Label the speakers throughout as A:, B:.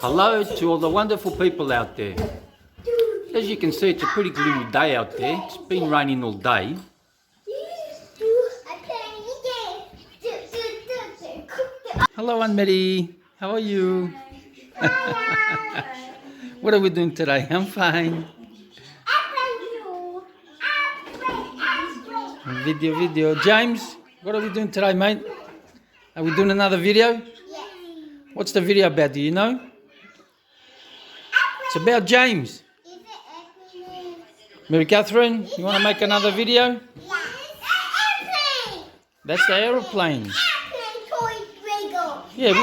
A: Hello to all the wonderful people out there. As you can see, it's a pretty gloomy day out there. It's been raining all day. Hello, Aunt Mary. How are you? What are we doing today? I'm fine. Video. James, what are we doing today, mate? Are we doing another video? What's the video about? Do you know? It's about James. Mary Catherine, you want to make another video? That's the aeroplane. Yeah,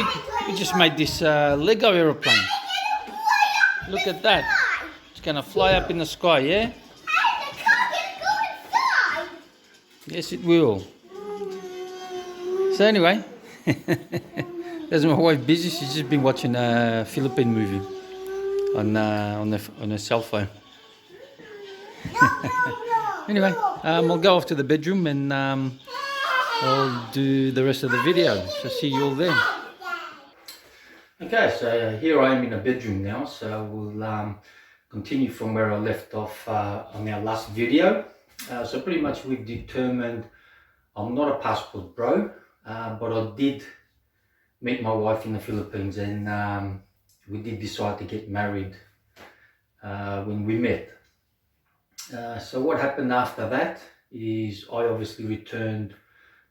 A: we just made this Lego aeroplane. Look at that. It's going to fly up in the sky, yeah? Yes, it will. So anyway, there's my wife busy. She's just been watching a Philippine movie on her cell phone. Anyway, I'll go off to the bedroom and I'll do the rest of the video. So see you all there. Okay, so here I am in the bedroom now. So we'll continue from where I left off on our last video. So pretty much we've determined I'm not a passport bro, but I did meet my wife in the Philippines, and we did decide to get married when we met. So what happened after that is I obviously returned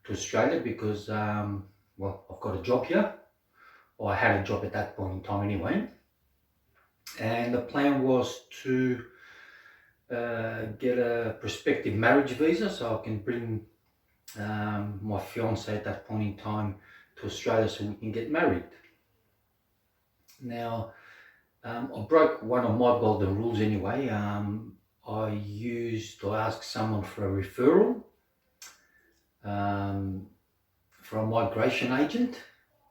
A: to Australia because, well, I've got a job here, or I had a job at that point in time anyway. And the plan was to get a prospective marriage visa so I can bring my fiance at that point in time to Australia so we can get married. Now, I broke one of my golden rules anyway. I asked someone for a referral for a migration agent.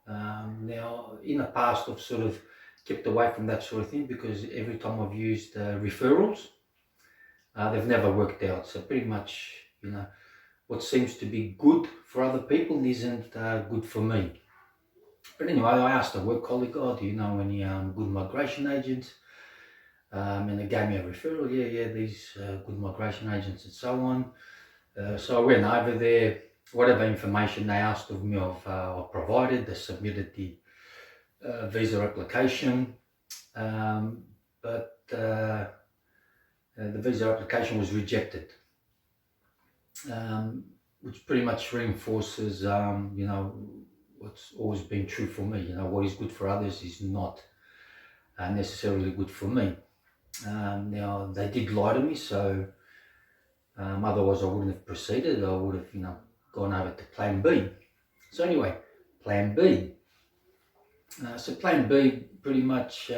A: Now, in the past, I've sort of kept away from that sort of thing because every time I've used referrals, they've never worked out. So pretty much, you know, what seems to be good for other people isn't good for me. But anyway, I asked a work colleague, oh, do you know any good migration agents? And they gave me a referral, yeah, these good migration agents and so on. So I went over there, whatever information they asked of me, I provided. They submitted the visa application, but the visa application was rejected, which pretty much reinforces, you know, what's always been true for me. You know, what is good for others is not necessarily good for me. Now, they did lie to me, so otherwise I wouldn't have proceeded. I would have, you know, gone over to plan B. So anyway, plan B. So plan B pretty much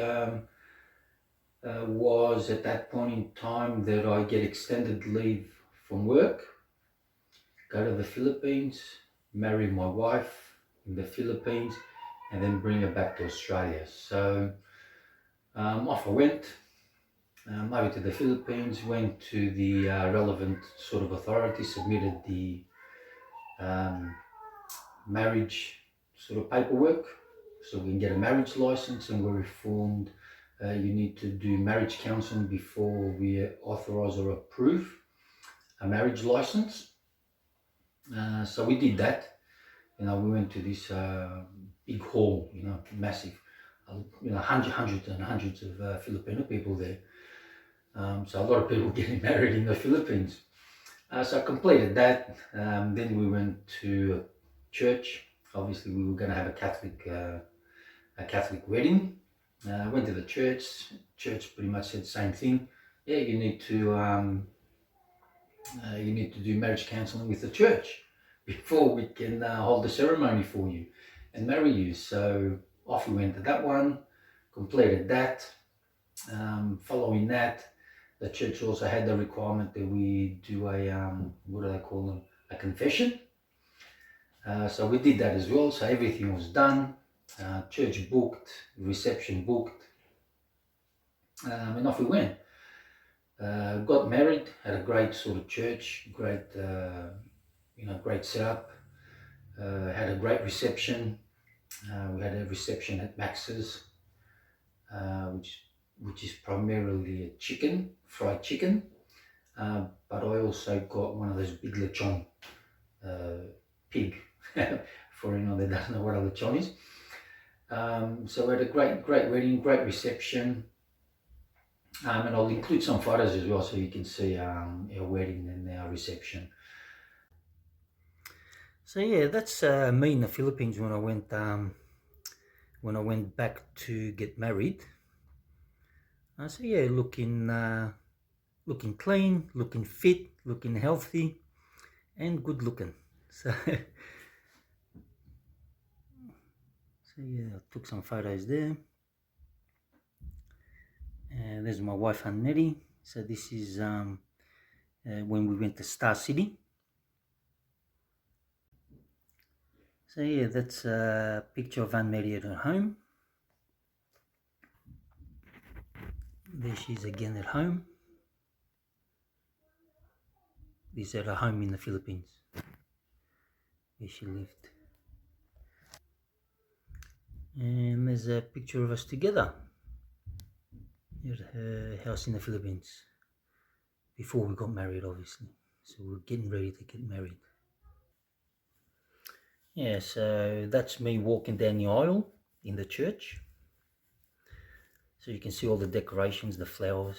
A: was at that point in time that I get extended leave from work, go to the Philippines, marry my wife in the Philippines, and then bring her back to Australia. So off I went. Over to the Philippines, went to the relevant sort of authority, submitted the marriage sort of paperwork so we can get a marriage license, and we're informed you need to do marriage counselling before we authorize or approve a marriage license. So we did that. You know, we went to this big hall, you know, massive, you know, hundreds and hundreds of Filipino people there. So a lot of people getting married in the Philippines. So I completed that. Then we went to church. Obviously, we were going to have a Catholic wedding. Went to the church. Church pretty much said the same thing. Yeah, you need to do marriage counselling with the church before we can hold the ceremony for you and marry you. So off we went to that one. Completed that. Following that, the church also had the requirement that we do a, what do they call them? A confession. So we did that as well. So everything was done. Church booked, reception booked, and off we went. Got married, had a great sort of church, great, you know, great setup. Had a great reception. We had a reception at Max's. which is primarily a chicken, fried chicken. But I also got one of those big lechon pig for anyone that doesn't know what a lechon is. So we had a great wedding, great reception. And I'll include some photos as well so you can see our wedding and our reception. So yeah, that's me in the Philippines when I went back to get married. So yeah, looking clean, looking fit, looking healthy, and good looking. So yeah, I took some photos there. And there's my wife Annette. So this is when we went to Star City. So yeah, that's a picture of Annette at her home. There she is again at home. This is at her home in the Philippines, where she lived. And there's a picture of us together at her house in the Philippines, before we got married, obviously. So we're getting ready to get married. Yeah, so that's me walking down the aisle in the church. So you can see all the decorations, the flowers.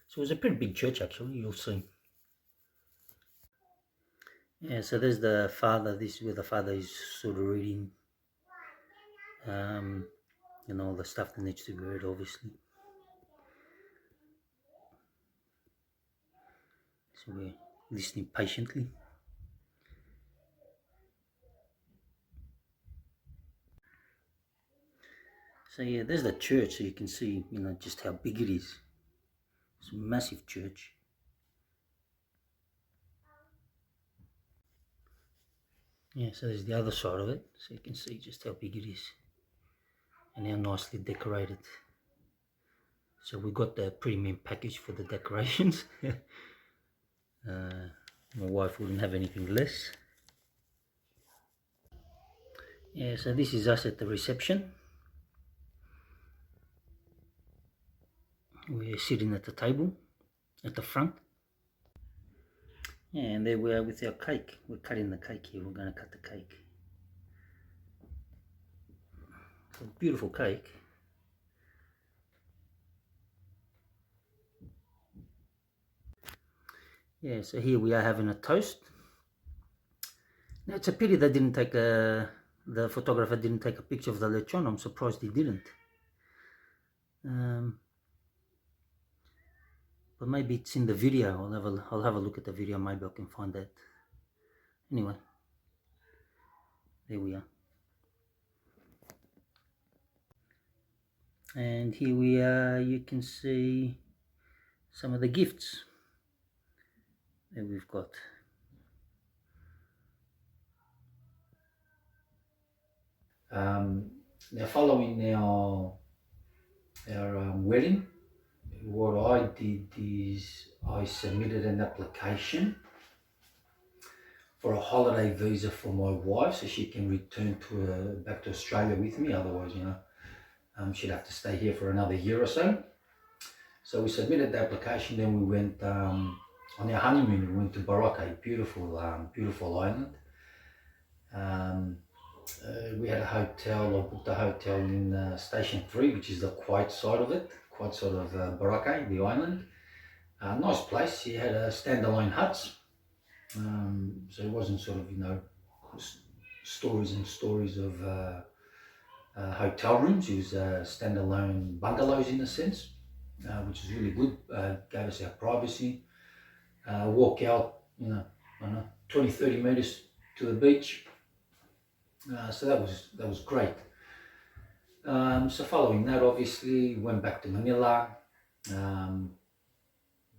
A: So it was a pretty big church actually, you'll see. Yeah, so there's the father. This is where the father is sort of reading, all the stuff that needs to be read, obviously. So we're listening patiently. So yeah, there's the church, so you can see, just how big it is. It's a massive church. Yeah, so there's the other side of it, so you can see just how big it is and how nicely decorated. So we got the premium package for the decorations. My wife wouldn't have anything less. Yeah, so this is us at the reception. We're sitting at the table at the front. Yeah, and there we are with our cake. We're cutting the cake here. We're going to cut the cake. It's a beautiful cake. Yeah, so here we are having a toast. Now it's a pity they didn't take the photographer didn't take a picture of the lechon. I'm surprised he didn't. But maybe it's in the video. I'll have a look at the video. Maybe I can find that. Anyway, there we are. And here we are. You can see some of the gifts that we've got. Now, following our wedding, what I did is I submitted an application for a holiday visa for my wife so she can return back to Australia with me. Otherwise, she'd have to stay here for another year or so. So we submitted the application. Then we went on our honeymoon. We went to Boracay, beautiful island. We had a hotel, or booked a hotel in Station 3, which is the quiet side of Boracay, the island. Nice place. He had standalone huts. So it wasn't sort of, stories and stories of hotel rooms. It was standalone bungalows in a sense, which is really good. Gave us our privacy. Walk out, I don't know, 20-30 meters to the beach. So that was great. So following that, obviously, went back to Manila.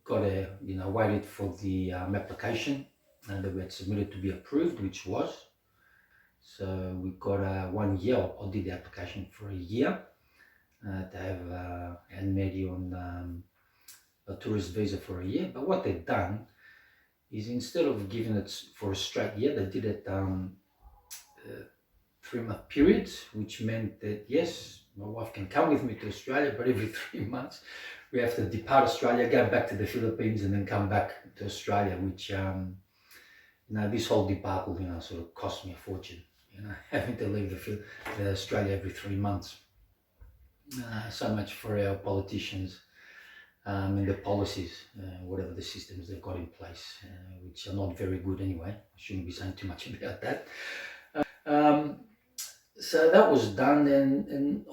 A: Waited for the application that we had submitted to be approved, which was. So we got 1 year. I did the application for a year to have Anne-Marie on a tourist visa for a year. But what they've done is, instead of giving it for a straight year, they did it 3-month periods, which meant that yes, My wife can come with me to Australia, but every 3 months we have to depart Australia, go back to the Philippines, and then come back to Australia, which, this whole debacle, sort of cost me a fortune, having to leave the Australia every 3 months. So much for our politicians and the policies, whatever the systems they've got in place, which are not very good anyway. I shouldn't be saying too much about that. So that was done, and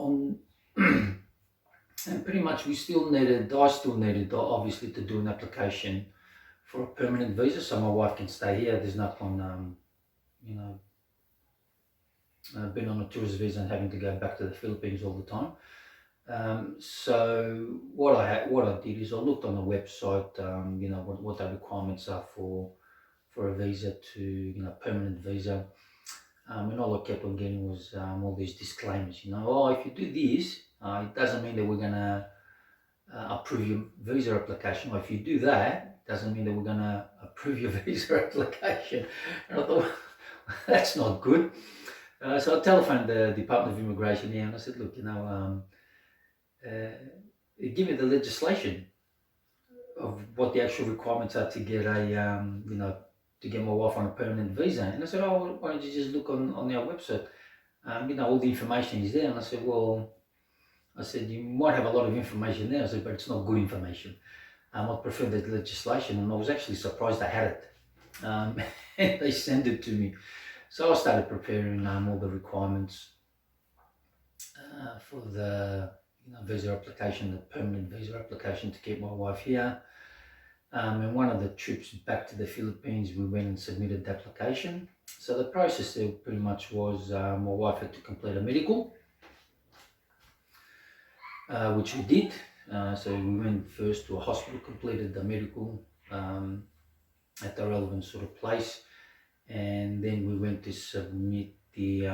A: pretty much I still needed, obviously, to do an application for a permanent visa, so my wife can stay here. There's not on, being on a tourist visa and having to go back to the Philippines all the time. So what I did is I looked on the website, what the requirements are for a visa to, permanent visa. And all I kept on getting was all these disclaimers, if you do this, it doesn't mean that we're going to approve your visa application. Or if you do that, it doesn't mean that we're going to approve your visa application. And I thought, that's not good. So I telephoned the Department of Immigration here and I said, look, give me the legislation of what the actual requirements are to get to get my wife on a permanent visa. And I said, oh, why don't you just look on our website? All the information is there. And I said, well, you might have a lot of information there. I said, but it's not good information. I prefer the legislation. And I was actually surprised I had it. And they sent it to me. So I started preparing all the requirements for the visa application, the permanent visa application to keep my wife here. And one of the trips back to the Philippines, we went and submitted the application. So the process there pretty much was my wife had to complete a medical, which we did. So we went first to a hospital, completed the medical at the relevant sort of place, and then we went to submit the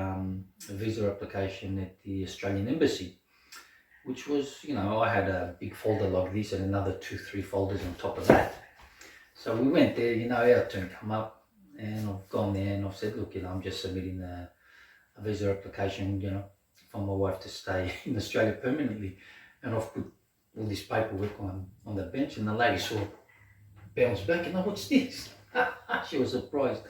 A: visa application at the Australian Embassy, which was, I had a big folder like this and another 2-3 folders on top of that. So we went there, our turn come up, and I've gone there and I've said, look, I'm just submitting a visa application, for my wife to stay in Australia permanently. And I've put all this paperwork on the bench, and the lady saw it bounce back, and what's this? She was surprised.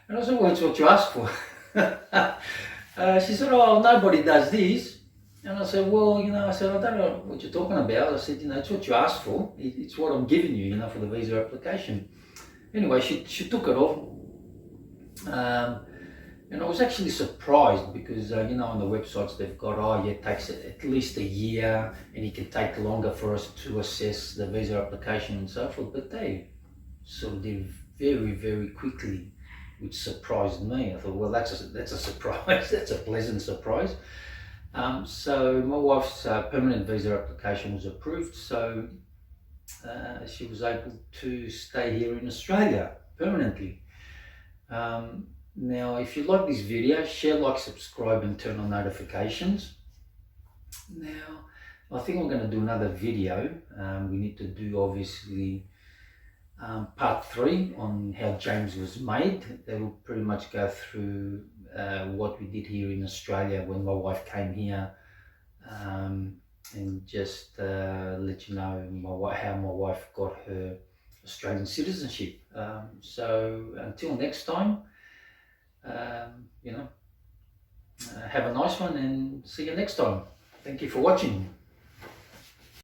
A: And I said, well, it's what you asked for. She said, oh, nobody does this. And I said, well, I don't know what you're talking about. I said, it's what you asked for. It's what I'm giving you, for the visa application. Anyway, she took it off. And I was actually surprised because, on the websites they've got, it takes at least a year and it can take longer for us to assess the visa application and so forth. But they sort of did very, very quickly, which surprised me. I thought, well, that's a surprise. That's a pleasant surprise. So my wife's permanent visa application was approved, so she was able to stay here in Australia permanently. Now, if you like this video, share, like, subscribe, and turn on notifications. Now, I think I'm going to do another video. We need to do, obviously, part 3 on how James was made. That will pretty much go through what we did here in Australia when my wife came here, and just let you know how my wife got her Australian citizenship. So until next time, have a nice one and see you next time. Thank you for watching.